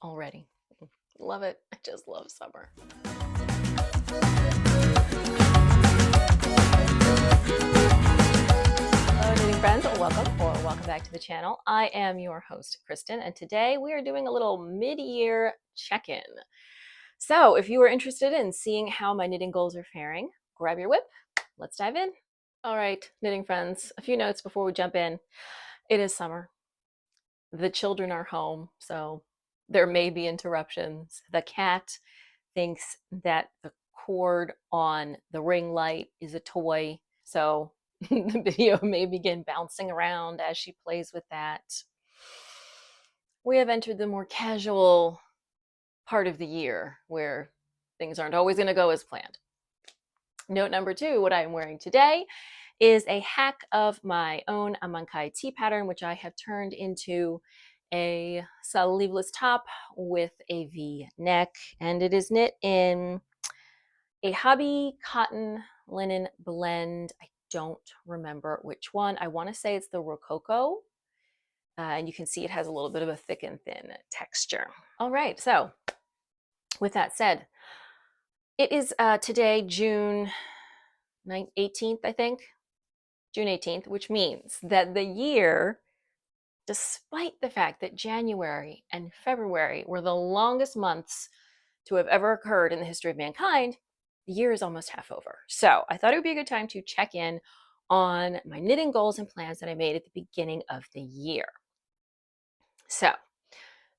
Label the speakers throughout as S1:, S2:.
S1: already. Love it. I just love summer. Hello, knitting friends. Welcome back to the channel. I am your host, Kristen, and today we are doing a little mid-year check-in. So if you are interested in seeing how my knitting goals are faring, grab your whip. Let's dive in. All right, knitting friends, a few notes before we jump in. It is summer. The children are home, so there may be interruptions. The cat thinks that the cord on the ring light is a toy, so the video may begin bouncing around as she plays with that. We have entered the more casual part of the year where things aren't always going to go as planned. Note number 2, what I am wearing today is a hack of my own Amankai tee pattern, which I have turned into a sleeveless top with a V neck, and it is knit in a hobby cotton linen blend. I don't remember which one. I want to say it's the Rococo, and you can see it has a little bit of a thick and thin texture. All right, so with that said, it is today June 18th, I think. June 18th, which means that the year, despite the fact that January and February were the longest months to have ever occurred in the history of mankind, the year is almost half over. So I thought it would be a good time to check in on my knitting goals and plans that I made at the beginning of the year. So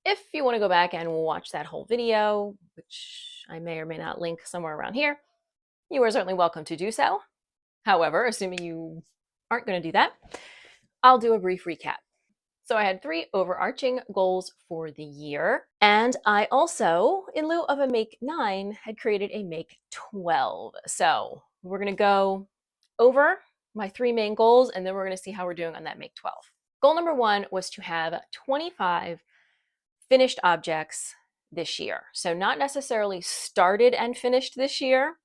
S1: if you want to go back and watch that whole video, which I may or may not link somewhere around here, you are certainly welcome to do so. However, assuming you aren't going to do that, I'll do a brief recap. So I had 3 overarching goals for the year. And I also, in lieu of a make 9, had created a make 12. So we're going to go over my 3 main goals, and then we're going to see how we're doing on that make 12. Goal number 1 was to have 25 finished objects this year. So not necessarily started and finished this year,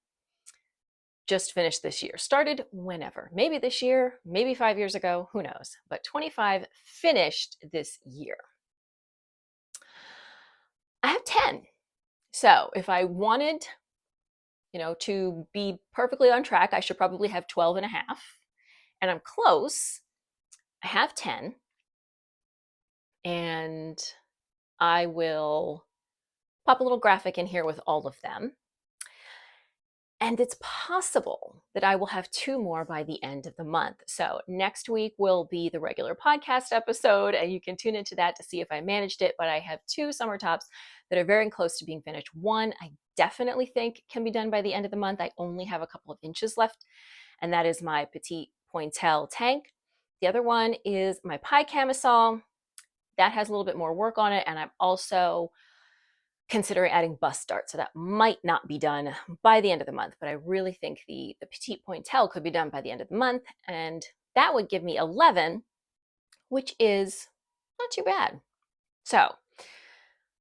S1: just finished this year. Started whenever, maybe this year, maybe 5 years ago, who knows, but 25 finished this year. I have 10. So if I wanted, to be perfectly on track, I should probably have 12 and a half, and I'm close. I have 10, and I will pop a little graphic in here with all of them. And it's possible that I will have 2 more by the end of the month. So next week will be the regular podcast episode, and you can tune into that to see if I managed it. But I have 2 summer tops that are very close to being finished. One I definitely think can be done by the end of the month. I only have a couple of inches left, and that is my petite pointelle tank. The other one is my pie camisole. That has a little bit more work on it, and I'm also considering adding bust dart, so that might not be done by the end of the month, but I really think the petite pointelle could be done by the end of the month, and that would give me 11, which is not too bad. So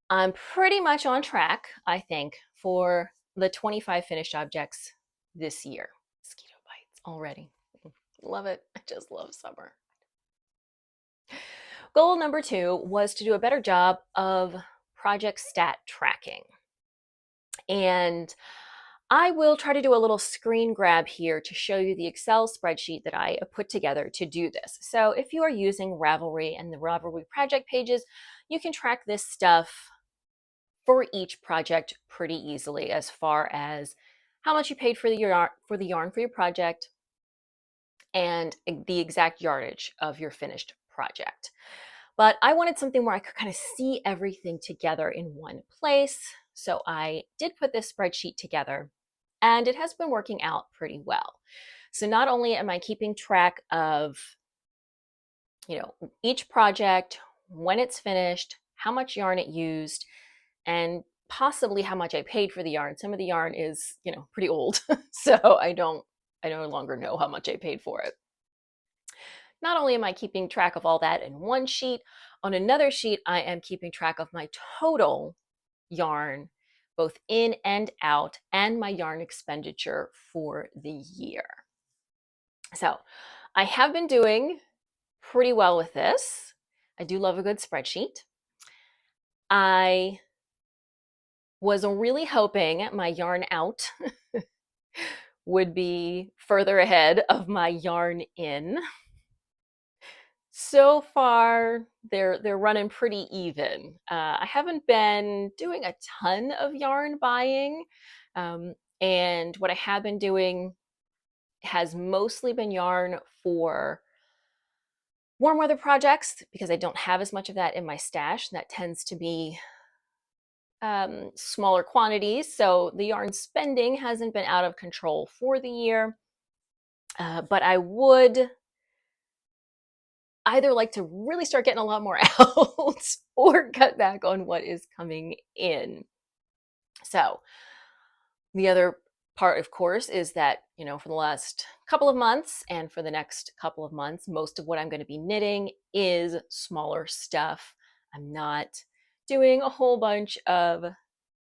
S1: I'm pretty much on track, I think, for the 25 finished objects this year. Mosquito bites already. Love it. I just love summer. Goal number 2 was to do a better job of project stat tracking. And I will try to do a little screen grab here to show you the Excel spreadsheet that I put together to do this. So if you are using Ravelry and the Ravelry project pages, you can track this stuff for each project pretty easily, as far as how much you paid for the yarn for your project and the exact yardage of your finished project. But I wanted something where I could kind of see everything together in one place. So I did put this spreadsheet together, and it has been working out pretty well. So not only am I keeping track of, each project, when it's finished, how much yarn it used, and possibly how much I paid for the yarn. Some of the yarn is, pretty old, so I no longer know how much I paid for it. Not only am I keeping track of all that in one sheet, on another sheet, I am keeping track of my total yarn, both in and out, and my yarn expenditure for the year. So I have been doing pretty well with this. I do love a good spreadsheet. I Was really hoping my yarn out would be further ahead of my yarn in. So far, they're running pretty even. I haven't been doing a ton of yarn buying, um, and what I have been doing has mostly been yarn for warm weather projects because I don't have as much of that in my stash. That tends to be smaller quantities, so the yarn spending hasn't been out of control for the year. But I would either like to really start getting a lot more out or cut back on what is coming in. So, the other part, of course, is that, for the last couple of months and for the next couple of months, most of what I'm going to be knitting is smaller stuff. I'm not doing a whole bunch of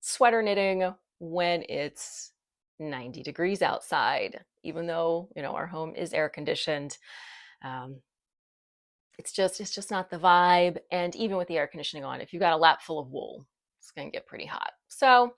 S1: sweater knitting when it's 90 degrees outside, even though, our home is air conditioned. Um, it's just not the vibe. And even with the air conditioning on, if you've got a lap full of wool, it's going to get pretty hot. So,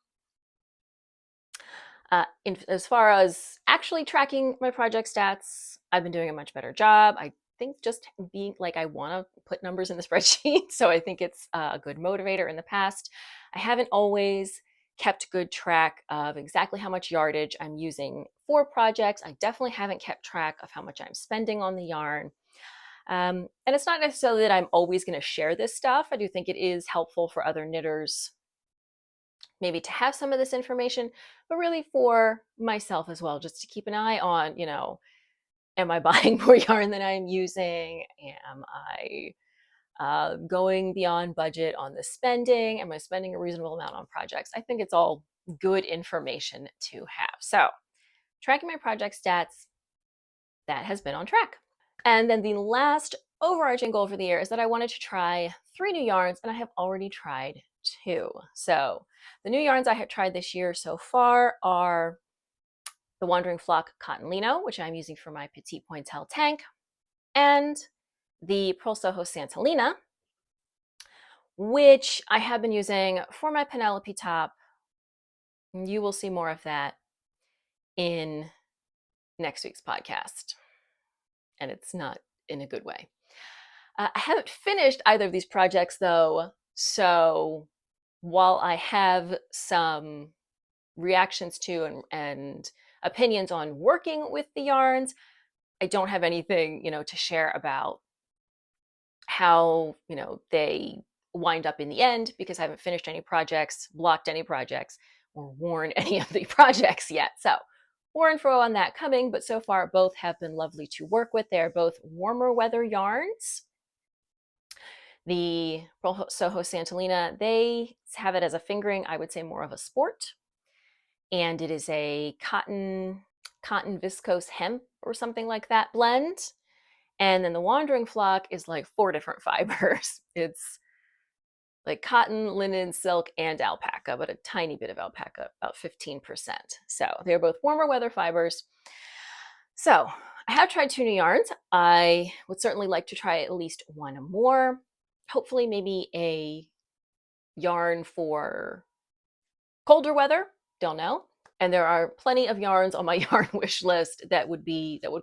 S1: as far as actually tracking my project stats, I've been doing a much better job. I think just being like, I want to put numbers in the spreadsheet. So I think it's a good motivator. In the past, I haven't always kept good track of exactly how much yardage I'm using for projects. I definitely haven't kept track of how much I'm spending on the yarn. And it's not necessarily that I'm always going to share this stuff. I do think it is helpful for other knitters maybe to have some of this information, but really for myself as well, just to keep an eye on, am I buying more yarn than I'm using? Am I going beyond budget on the spending? Am I spending a reasonable amount on projects? I think it's all good information to have. So, tracking my project stats, that has been on track. And then the last overarching goal for the year is that I wanted to try 3 new yarns, and I have already tried 2. So the new yarns I have tried this year so far are the Wandering Flock Cotton Lino, which I'm using for my Petite Pointel tank, and the Pearl Soho Santolina, which I have been using for my Penelope top. You will see more of that in next week's podcast, and it's not in a good way. I haven't finished either of these projects though, so while I have some reactions to and opinions on working with the yarns, I don't have anything, to share about how, they wind up in the end because I haven't finished any projects, blocked any projects, or worn any of the projects yet. So more info on that coming, but so far both have been lovely to work with. They're both warmer weather yarns. The Soho Santolina, they have it as a fingering, I would say more of a sport. And it is a cotton viscose hemp or something like that blend. And then the Wandering Flock is like 4 different fibers. It's like cotton, linen, silk, and alpaca, but a tiny bit of alpaca, about 15%. So they're both warmer weather fibers. So I have tried 2 new yarns. I would certainly like to try at least one more. Hopefully maybe a yarn for colder weather, don't know. And there are plenty of yarns on my yarn wish list that would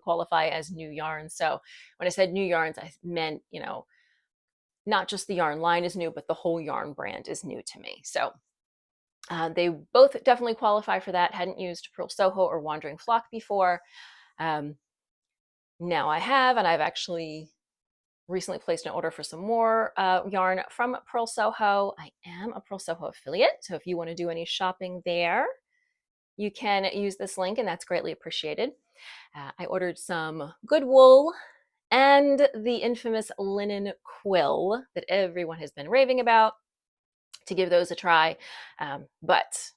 S1: qualify as new yarns. So when I said new yarns, I meant, not just the yarn line is new, but the whole yarn brand is new to me. So they both definitely qualify for that. Hadn't used Pearl Soho or Wandering Flock before. Now I have, and I've actually recently placed an order for some more yarn from Pearl Soho. I am a Pearl Soho affiliate, so if you want to do any shopping there, you can use this link, and that's greatly appreciated. I ordered some good wool and the infamous linen quill that everyone has been raving about, to give those a try. But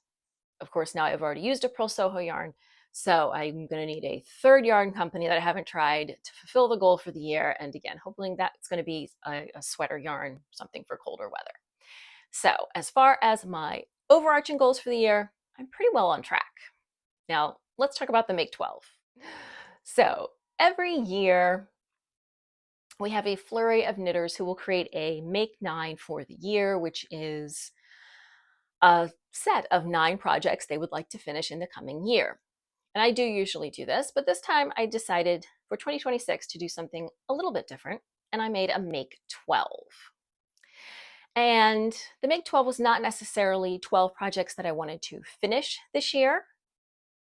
S1: of course, now I've already used a Pearl Soho yarn, so I'm going to need a third yarn company that I haven't tried to fulfill the goal for the year. And again, hoping that's going to be a sweater yarn, something for colder weather. So as far as my overarching goals for the year, I'm pretty well on track. Now, let's talk about the Make 12. So every year, we have a flurry of knitters who will create a Make 9 for the year, which is a set of 9 projects they would like to finish in the coming year. And I do usually do this, but this time I decided for 2026 to do something a little bit different, and I made a Make 12. And the Make 12 was not necessarily 12 projects that I wanted to finish this year,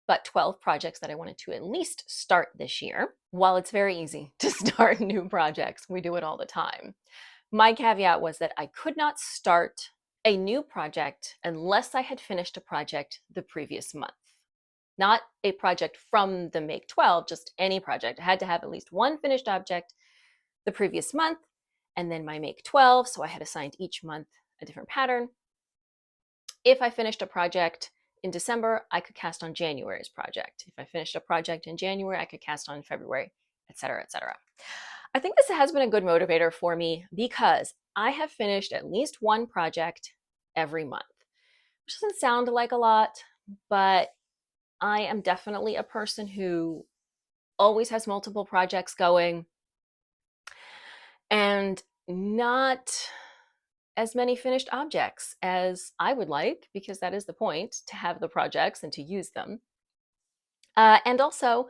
S1: but 12 projects that I wanted to at least start this year. While it's very easy to start new projects, we do it all the time. My caveat was that I could not start a new project unless I had finished a project the previous month. Not a project from the Make 12, just any project. I had to have at least one finished object the previous month, and then my Make 12. So I had assigned each month a different pattern. If I finished a project in December, I could cast on January's project. If I finished a project in January, I could cast on February, etc., etc. I think this has been a good motivator for me because I have finished at least one project every month, which doesn't sound like a lot, but I am definitely a person who always has multiple projects going and not as many finished objects as I would like, because that is the point, to have the projects and to use them. And also,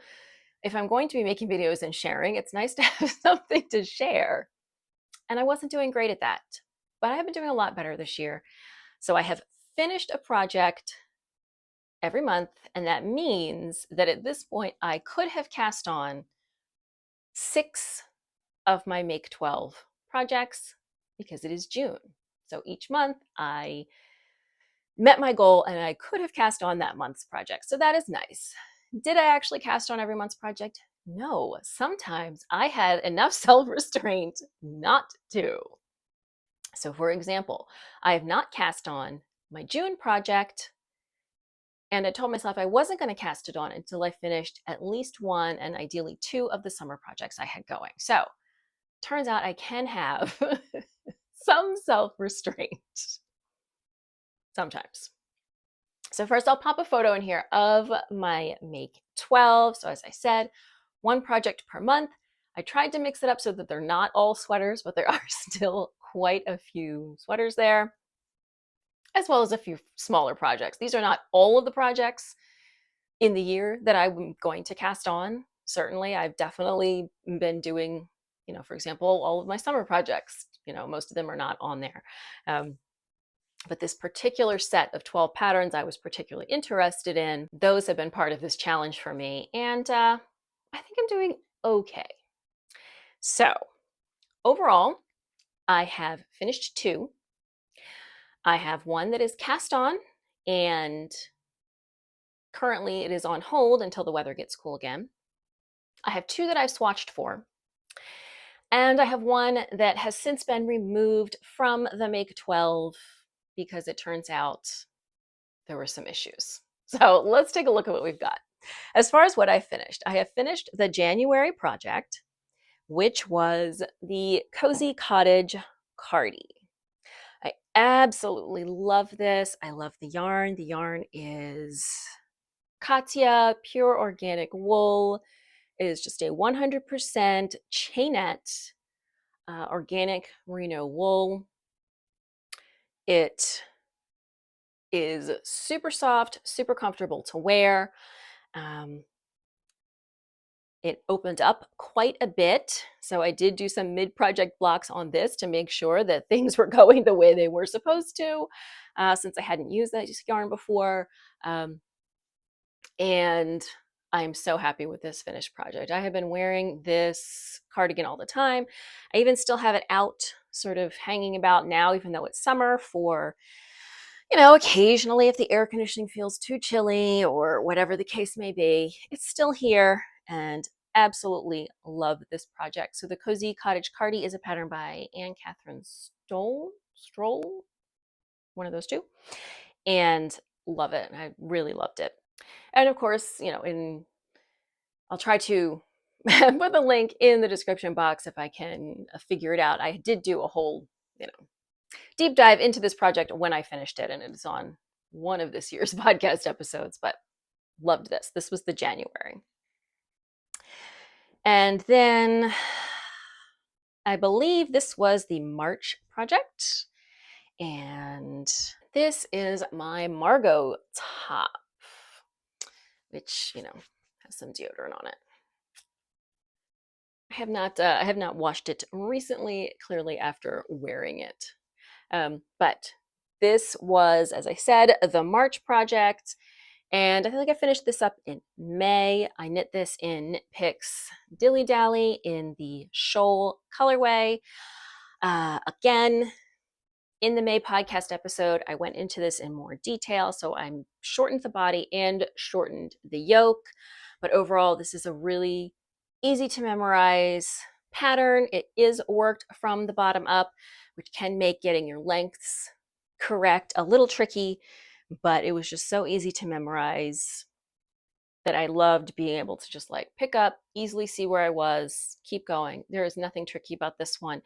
S1: if I'm going to be making videos and sharing, it's nice to have something to share. And I wasn't doing great at that, but I have been doing a lot better this year. So I have finished a project every month, and that means that at this point, I could have cast on 6 of my Make 12 projects because it is June. So each month I met my goal and I could have cast on that month's project. So that is nice. Did I actually cast on every month's project? No. Sometimes I had enough self restraint not to. So, for example, I have not cast on my June project, and I told myself I wasn't going to cast it on until I finished at least one and ideally 2 of the summer projects I had going. So, turns out I can have some self restraint sometimes. So first I'll pop a photo in here of my Make 12. So as I said, one project per month. I tried to mix it up so that they're not all sweaters, but there are still quite a few sweaters there, as well as a few smaller projects. These are not all of the projects in the year that I'm going to cast on. Certainly, I've definitely been doing, for example, all of my summer projects. Most of them are not on there. But this particular set of 12 patterns I was particularly interested in, those have been part of this challenge for me. And I think I'm doing okay. So overall, I have finished 2. I have one that is cast on, and currently it is on hold until the weather gets cool again. I have 2 that I've swatched for. And I have one that has since been removed from the Make 12 because it turns out there were some issues. So let's take a look at what we've got. As far as what I have finished the January project, which was the Cozy Cottage Cardi. I absolutely love this. I love the yarn. The yarn is Katya pure organic wool. It is just a 100% chainette organic merino wool. It is super soft, super comfortable to wear. It opened up quite a bit. So I did do some mid-project blocks on this to make sure that things were going the way they were supposed to, since I hadn't used that yarn before. And I'm so happy with this finished project. I have been wearing this cardigan all the time. I even still have it out, sort of hanging about now, even though it's summer, for occasionally if the air conditioning feels too chilly or whatever the case may be, it's still here, and absolutely love this project. So the Cozy Cottage Cardi is a pattern by Anne Catherine Stroll, one of those two, and love it. I really loved it. And of course, I'll try to put the link in the description box if I can figure it out. I did do a whole, deep dive into this project when I finished it, and it is on one of this year's podcast episodes, but loved this. This was the January. And then I believe this was the March project. And This is my Margot top, which, has some deodorant on it. I have not washed it recently, clearly after wearing it. But this was, as I said, the March project. And I feel like I finished this up in May. I knit this in Knit Picks Dilly Dally in the Shoal colorway. Again, in the May podcast episode, I went into this in more detail. So I shortened the body and shortened the yoke. But overall, this is a really easy to memorize pattern. It is worked from the bottom up, which can make getting your lengths correct a little tricky, but it was just so easy to memorize that I loved being able to just like pick up, easily see where I was, keep going. There is nothing tricky about this one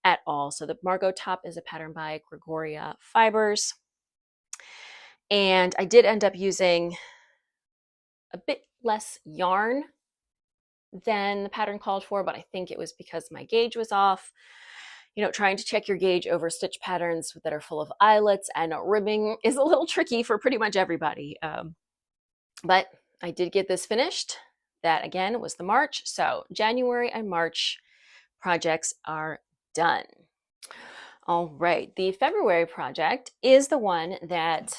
S1: at all. So the Margot top is a pattern by Gregoria Fibers. And I did end up using a bit less yarn than the pattern called for, but I think it was because my gauge was off. Trying to check your gauge over stitch patterns that are full of eyelets and ribbing is a little tricky for pretty much everybody. But I did get this finished. That again was the March. So January and March projects are done. All right, the February project is the one that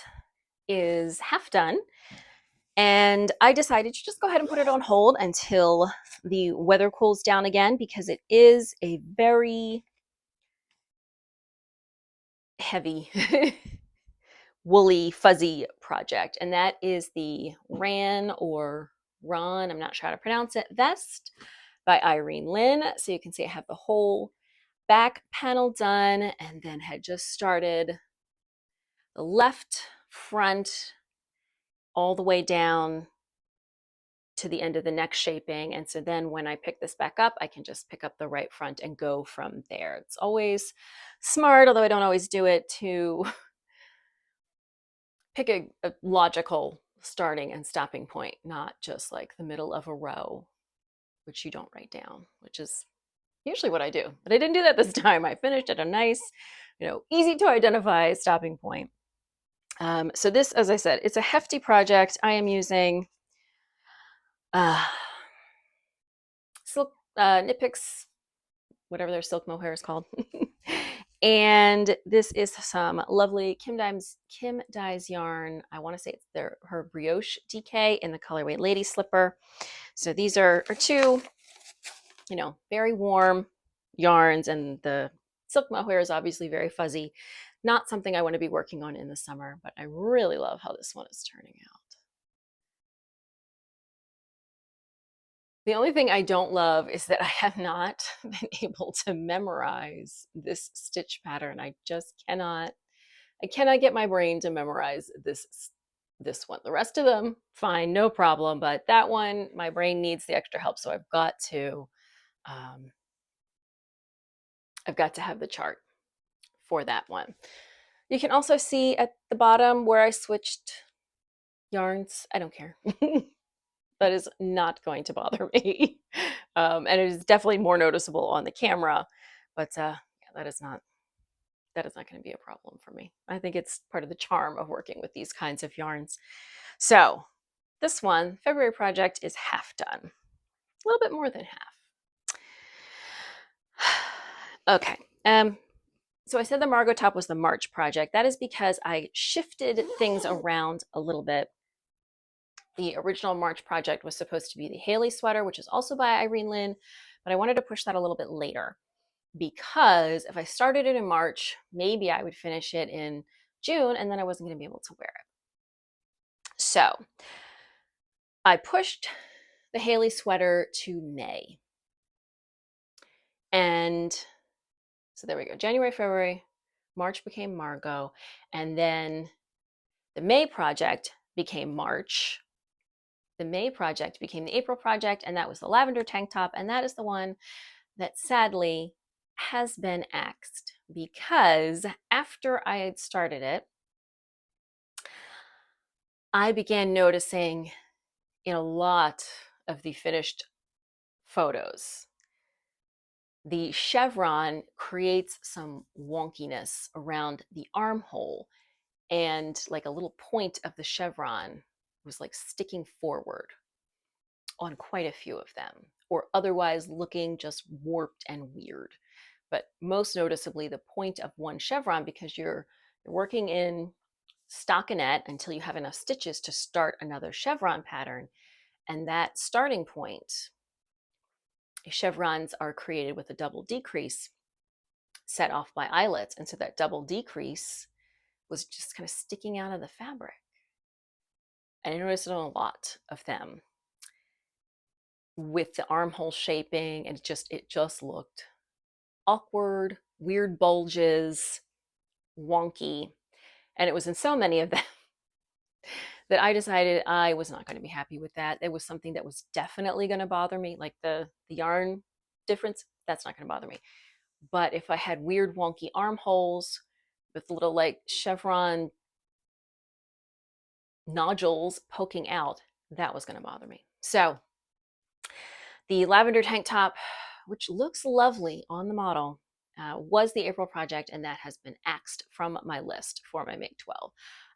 S1: is half done. And I decided to just go ahead and put it on hold until the weather cools down again, because it is a very heavy, woolly, fuzzy project. And that is the Ran or Ron, I'm not sure how to pronounce it, vest by Irene Lynn. So you can see I have the whole back panel done and then had just started the left front all the way down to the end of the neck shaping. And so then when I pick this back up, I can just pick up the right front and go from there. It's always smart, although I don't always do it, to pick a logical starting and stopping point, not just like the middle of a row, which you don't write down, which is usually what I do. But I didn't do that this time. I finished at a nice, easy to identify stopping point. So this, as I said, it's a hefty project. I am using silk Knit Picks, whatever their silk mohair is called. And this is some lovely Kim Dyes yarn. I want to say it's her brioche DK in the colorway Lady Slipper. So these are two, very warm yarns, and the silk mohair is obviously very fuzzy. Not something I want to be working on in the summer, but I really love how this one is turning out. The only thing I don't love is that I have not been able to memorize this stitch pattern. I cannot get my brain to memorize this one. The rest of them, fine, no problem. But that one, my brain needs the extra help. So I've got to have the chart for that one. You can also see at the bottom where I switched yarns. I don't care. That is not going to bother me. And it is definitely more noticeable on the camera, but yeah, that is not going to be a problem for me. I think it's part of the charm of working with these kinds of yarns. So this one, February project, is half done. A little bit more than half. Okay. So I said the Margot top was the March project. That is because I shifted things around a little bit. The original March project was supposed to be the Haley sweater, which is also by Irene Lynn, but I wanted to push that a little bit later, because if I started it in March, maybe I would finish it in June and then I wasn't going to be able to wear it. So I pushed the Haley sweater to May. And so there we go. January, February, March became Margot. And then the May project became March. The May project became the April project, and that was the lavender tank top. And that is the one that sadly has been axed, because after I had started it, I began noticing in a lot of the finished photos, the chevron creates some wonkiness around the armhole. and like a little point of the chevron was like sticking forward on quite a few of them, or otherwise looking just warped and weird. But most noticeably, the point of one chevron, because you're working in stockinette until you have enough stitches to start another chevron pattern. And that starting point, chevrons are created with a double decrease set off by eyelets. And so that double decrease was just kind of sticking out of the fabric. And I noticed it on a lot of them with the armhole shaping, and it just looked awkward, weird bulges, wonky. And it was in so many of them that I decided I was not going to be happy with that. It was something that was definitely going to bother me, like the yarn difference, that's not going to bother me. But if I had weird wonky armholes with little like chevron nodules poking out, that was going to bother me. So the lavender tank top, which looks lovely on the model, was the April project, and that has been axed from my list for my Make 12.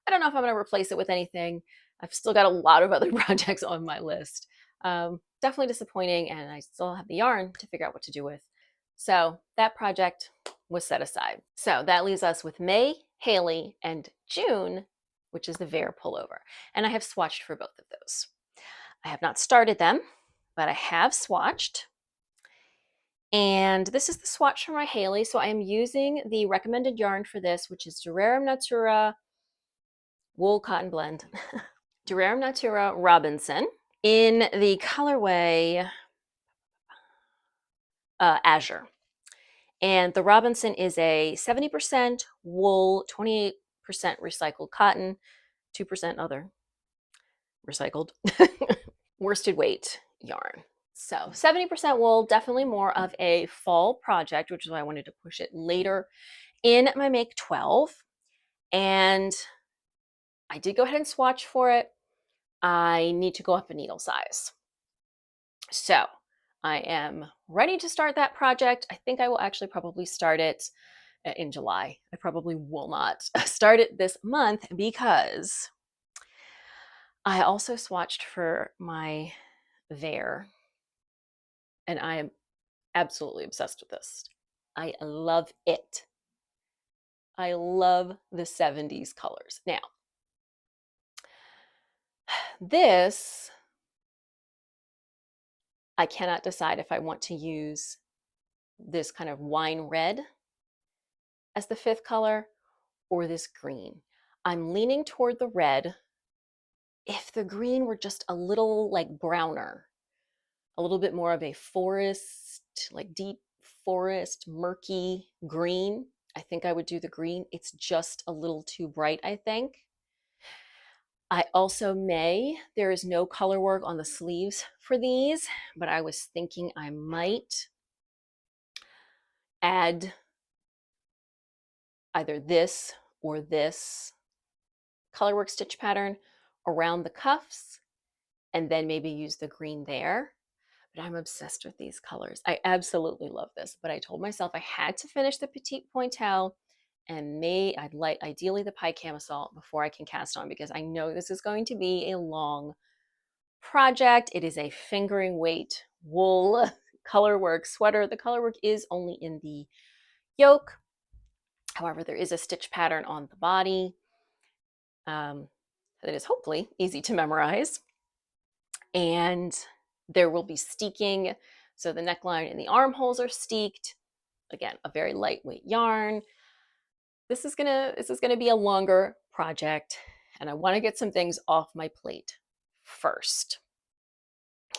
S1: I don't know if I'm going to replace it with anything. I've still got a lot of other projects on my list. Definitely disappointing, and I still have the yarn to figure out what to do with. So that project was set aside. So that leaves us with May, Haley, and June, which is the Vare pullover. And I have swatched for both of those. I have not started them, but I have swatched. And this is the swatch for my Haley. So I am using the recommended yarn for this, which is Durarum Natura Wool Cotton Blend. Durarum Natura Robinson in the colorway Azure. And the Robinson is a 70% wool, 28% recycled cotton, 2% other recycled worsted weight yarn. So 70% wool, definitely more of a fall project, which is why I wanted to push it later in my Make 12. And I did go ahead and swatch for it. I need to go up a needle size. So I am ready to start that project. I think I will actually probably start it in July. I probably will not start it this month because I also swatched for my Vare, and I am absolutely obsessed with this. I love it. I love the 70s colors. Now, this, I cannot decide if I want to use this kind of wine red as the fifth color or this green. I'm leaning toward the red. If the green were just a little like browner, a little bit more of a forest, like deep forest, murky green, I think I would do the green. It's just a little too bright, I think. I also there is no color work on the sleeves for these, but I was thinking I might add either this or this colorwork stitch pattern around the cuffs and then maybe use the green there. But I'm obsessed with these colors. I absolutely love this, but I told myself I had to finish the petite pointel and I'd like ideally the pie camisole before I can cast on, because I know this is going to be a long project. It is a fingering weight wool colorwork sweater. The colorwork is only in the yoke. However, there is a stitch pattern on the body that is hopefully easy to memorize. And there will be steeking. So the neckline and the armholes are steeked. Again, a very lightweight yarn. This is gonna be a longer project, and I want to get some things off my plate first.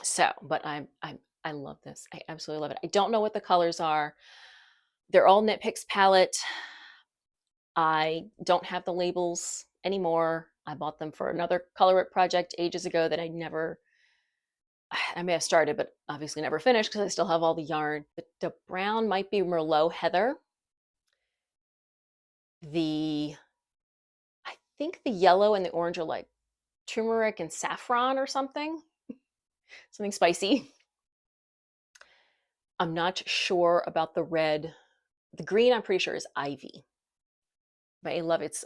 S1: So, but I love this. I absolutely love it. I don't know what the colors are. They're all Knit Picks palette. I don't have the labels anymore. I bought them for another colorwork project ages ago that I may have started, but obviously never finished because I still have all the yarn. The brown might be Merlot Heather. I think the yellow and the orange are like turmeric and saffron or something spicy. I'm not sure about the red. The green, I'm pretty sure, is ivy. but I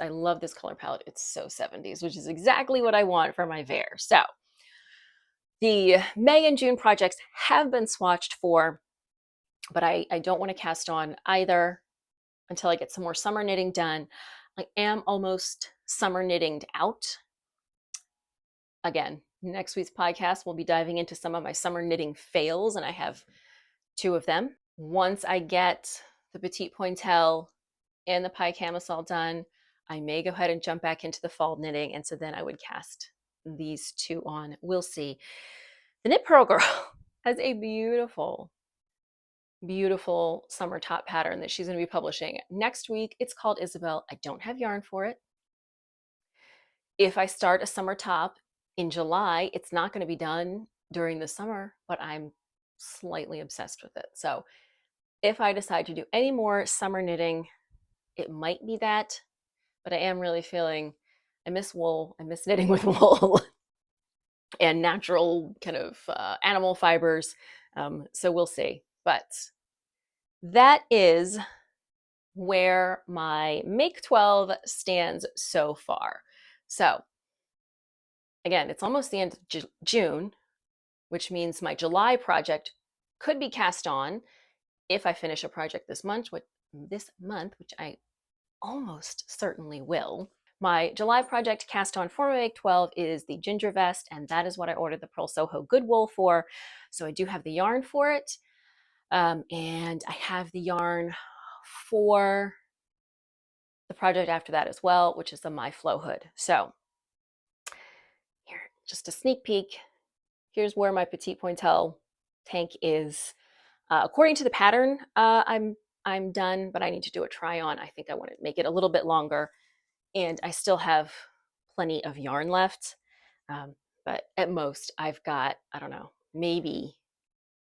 S1: love this color palette. It's so 70s, which is exactly what I want for my Vair. So the May and June projects have been swatched for, but I don't want to cast on either until I get some more summer knitting done. I am almost summer knitting out. Again, next week's podcast, we'll be diving into some of my summer knitting fails, and I have 2 of them. Once I get the petite pointelle and the pie camisole done, I may go ahead and jump back into the fall knitting, and so then I would cast these 2 on. We'll see. The Knit Pearl Girl has a beautiful, beautiful summer top pattern that she's going to be publishing next week. It's called Isabel. I don't have yarn for it. If I start a summer top in July, it's not going to be done during the summer, but I'm slightly obsessed with it. So if I decide to do any more summer knitting, it might be that, but I am really feeling I miss wool. I miss knitting with wool and natural kind of animal fibers. So we'll see. But that is where my Make 12 stands so far. So again, it's almost the end of June, which means my July project could be cast on if I finish a project this month, which I almost certainly will. My July project cast on for Make 12 is the Ginger Vest, and that is what I ordered the Pearl Soho Good Wool for. So I do have the yarn for it. And I have the yarn for the project after that as well, which is the My Flow Hood. So here, just a sneak peek. Here's where my petite pointelle tank is. According to the pattern, I'm done, but I need to do a try on. I think I want to make it a little bit longer, and I still have plenty of yarn left. But at most, I've got, I don't know, maybe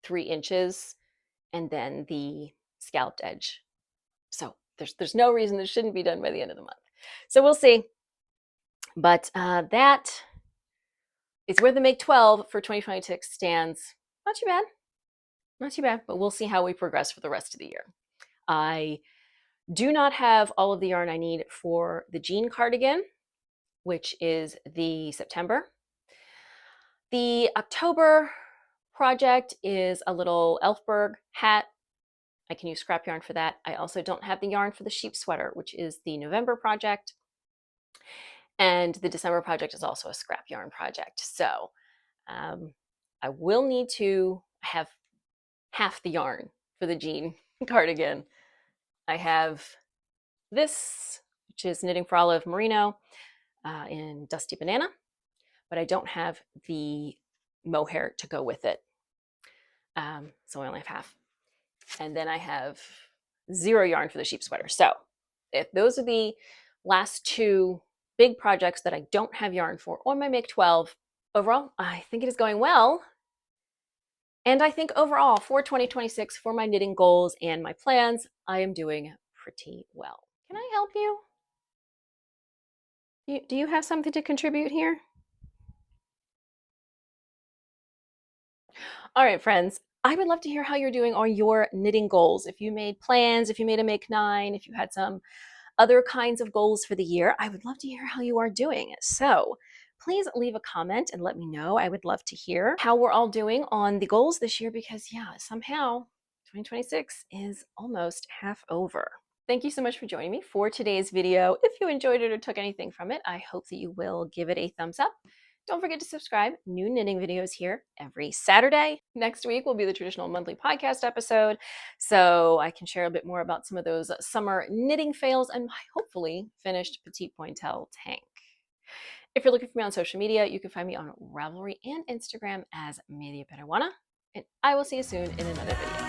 S1: 3 inches, and then the scalloped edge. So there's no reason this shouldn't be done by the end of the month. So we'll see. But that is where the Make 12 for 2026 stands. Not too bad. Not too bad, but we'll see how we progress for the rest of the year. I do not have all of the yarn I need for the jean cardigan, which is the September. The October project is a little Elfberg hat. I can use scrap yarn for that. I also don't have the yarn for the sheep sweater, which is the November project. And the December project is also a scrap yarn project. So I will need to have half the yarn for the jean cardigan. I have this, which is Knitting for Olive Merino in Dusty Banana, but I don't have the mohair to go with it. So I only have half. And then I have 0 yarn for the sheep sweater. So if those are the last 2 big projects that I don't have yarn for on my Make 12, overall, I think it is going well. And I think overall for 2026, for my knitting goals and my plans, I am doing pretty well. Can I help you? Do you have something to contribute here? All right, friends, I would love to hear how you're doing on your knitting goals. If you made plans, if you made a Make 9, if you had some other kinds of goals for the year, I would love to hear how you are doing. So please leave a comment and let me know. I would love to hear how we're all doing on the goals this year because, yeah, somehow 2026 is almost half over. Thank you so much for joining me for today's video. If you enjoyed it or took anything from it, I hope that you will give it a thumbs up. Don't forget to subscribe. New knitting videos here every Saturday. Next week will be the traditional monthly podcast episode, so I can share a bit more about some of those summer knitting fails and my hopefully finished petite pointelle tank. If you're looking for me on social media, you can find me on Ravelry and Instagram as Amelia Peruana, and I will see you soon in another video.